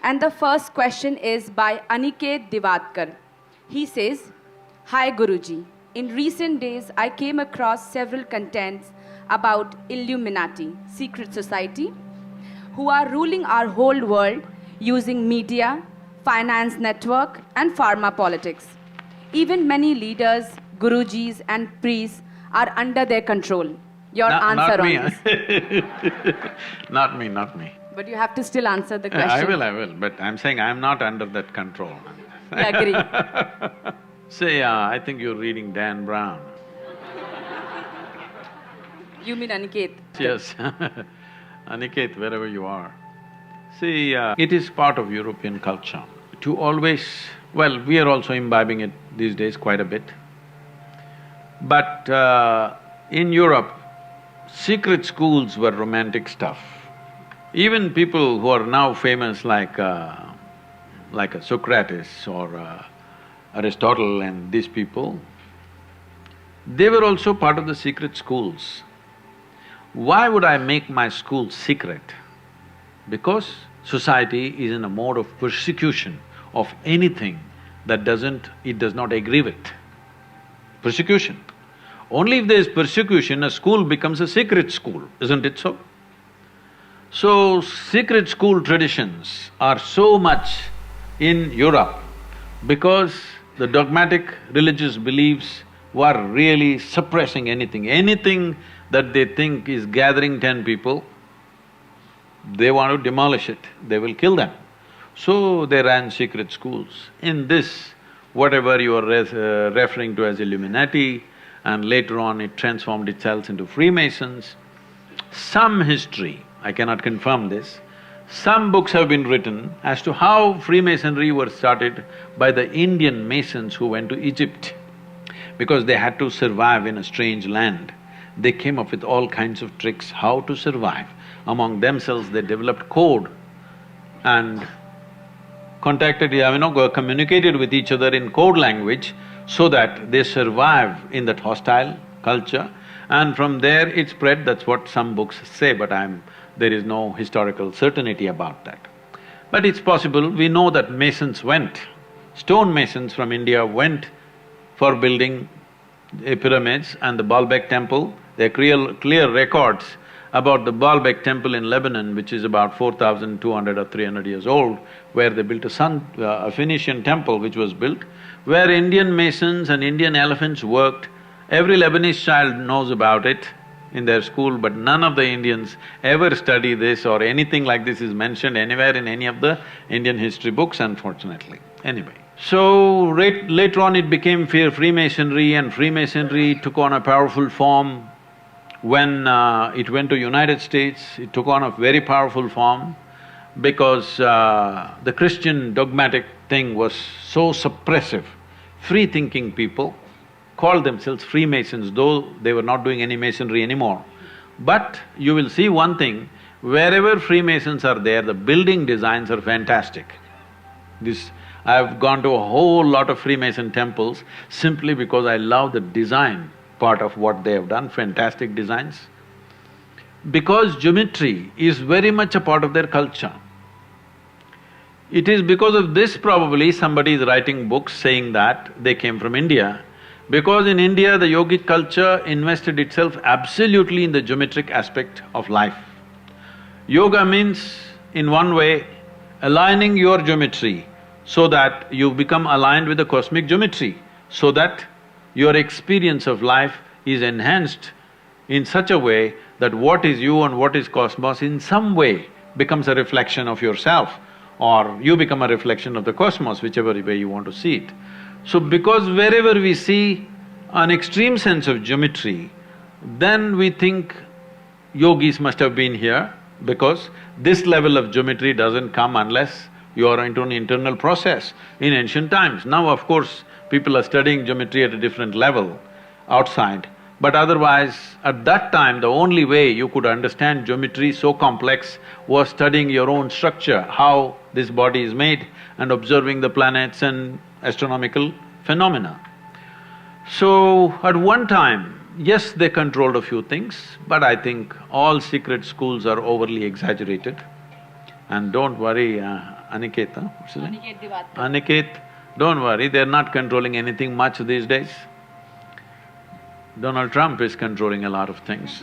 And the first question is by Aniket Divadkar. He says, Hi Guruji, in recent days I came across several contents about Illuminati, secret society, who are ruling our whole world using media, finance network and pharma politics. Even many leaders, Gurujis and priests are under their control. Your answer on this. Not me, not me. But you have to still answer the question. I will, but I'm saying I'm not under that control. We agree. Say, I think you're reading Dan Brown. You mean Aniket? Yes, Aniket, wherever you are. See, it is part of European culture to always… well, we are also imbibing it these days quite a bit. But in Europe, secret schools were romantic stuff. Even people who are now famous like a Socrates or Aristotle and these people, they were also part of the secret schools. Why would I make my school secret? Because society is in a mode of persecution of anything that it does not agree with. Persecution. Only if there is persecution, a school becomes a secret school, isn't it so? So, secret school traditions are so much in Europe because the dogmatic religious beliefs were really suppressing anything. Anything that they think is gathering 10 people, they want to demolish it, they will kill them. So they ran secret schools. In this, whatever you are referring to as Illuminati, and later on it transformed itself into Freemasons, some history, I cannot confirm this, some books have been written as to how Freemasonry was started by the Indian Masons who went to Egypt. Because they had to survive in a strange land, they came up with all kinds of tricks how to survive. Among themselves, they developed code and communicated with each other in code language so that they survive in that hostile culture. And from there it spread, that's what some books say, but there is no historical certainty about that. But it's possible, we know that Masons went, stone masons from India went for building pyramids and the Baalbek temple. There are clear records about the Baalbek temple in Lebanon, which is about 4,200 or 300 years old, where they built a Phoenician temple which was built, where Indian masons and Indian elephants worked. Every Lebanese child knows about it in their school, but none of the Indians ever study this or anything like this is mentioned anywhere in any of the Indian history books, unfortunately. Anyway, so later on it became Freemasonry, and Freemasonry took on a powerful form. When it went to United States, it took on a very powerful form because the Christian dogmatic thing was so suppressive. Free-thinking people called themselves Freemasons, though they were not doing any masonry anymore. But you will see one thing, wherever Freemasons are there, the building designs are fantastic. I've gone to a whole lot of Freemason temples simply because I love the design part of what they have done, fantastic designs. Because geometry is very much a part of their culture. It is because of this probably somebody is writing books saying that they came from India, because in India the yogic culture invested itself absolutely in the geometric aspect of life. Yoga means, in one way, aligning your geometry so that you become aligned with the cosmic geometry, so that your experience of life is enhanced in such a way that what is you and what is cosmos in some way becomes a reflection of yourself, or you become a reflection of the cosmos, whichever way you want to see it. So because wherever we see an extreme sense of geometry, then we think yogis must have been here, because this level of geometry doesn't come unless you are into an internal process in ancient times. Now, of course, people are studying geometry at a different level outside, but otherwise, at that time, the only way you could understand geometry so complex was studying your own structure, how this body is made, and observing the planets and astronomical phenomena. So, at one time, yes, they controlled a few things, but I think all secret schools are overly exaggerated. And don't worry, Aniket, huh? What's his name? Aniket Divatkar. Aniket, don't worry, they're not controlling anything much these days. Donald Trump is controlling a lot of things.